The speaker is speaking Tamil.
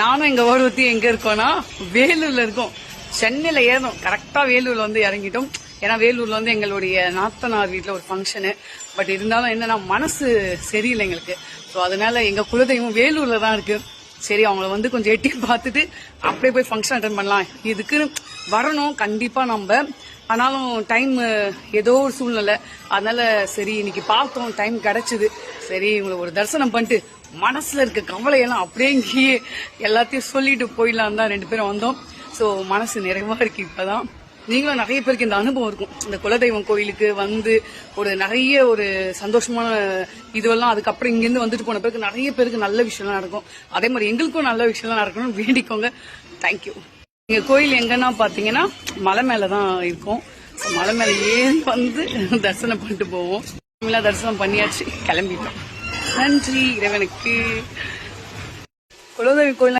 நானும் எங்க ஓரூத்தி எங்க இருக்கோம்னா வேலூர்ல இருக்கோம். சென்னையில ஏறணும், கரெக்டா வேலூர்ல வந்து இறங்கிட்டோம். ஏன்னா வேலூர்ல வந்து எங்களுடைய நாத்தனார் வீட்டுல ஒரு ஃபங்க்ஷனு. பட் இருந்தாலும் என்னன்னா மனசு சரியில்லை எங்களுக்கு. ஸோ அதனால எங்க குலதெய்வம் வேலூர்ல தான் இருக்கு. சரி அவங்கள வந்து கொஞ்சம் எட்டி பார்த்துட்டு அப்படியே போய் ஃபங்க்ஷன் அட்டன் பண்ணலாம். இதுக்கு வரணும் கண்டிப்பா நம்ம. ஆனாலும் டைம் ஏதோ ஒரு சூழ்நிலை, அதனால சரி இன்னைக்கு பார்த்தோம், டைம் கிடைச்சது. சரி இவங்களை ஒரு தரிசனம் பண்ணிட்டு மனசுல இருக்க கவலையெல்லாம் அப்படியே இங்கேயே எல்லாத்தையும் சொல்லிட்டு போயிடலாம் தான் 2 பேரும் வந்தோம். ஸோ மனசு நிறைவா இருக்கு இப்பதான். நீங்களும் நிறைய பேருக்கு இந்த அனுபவம் இருக்கும், இந்த குலதெய்வம் கோயிலுக்கு வந்து ஒரு நிறைய ஒரு சந்தோஷமான இதுவெல்லாம். அதுக்கப்புறம் இங்கிருந்து வந்துட்டு போன பிறகு நிறைய பேருக்கு நல்ல விஷயம்லாம் நடக்கும். அதே மாதிரி எங்களுக்கும் நல்ல விஷயம்லாம் நடக்கணும்னு வேண்டிக்கோங்க. தேங்க்யூ. எங்க கோயில் எங்கன்னா பாத்தீங்கன்னா மலை மேலதான் இருக்கும். மலை மேல ஏறி வந்து தரிசனம் பண்ணிட்டு போவோம். தரிசனம் பண்ணியாச்சு, கிளம்பிட்டோம். நன்றி இறைவனுக்கு. குலதெய்வ கோயில்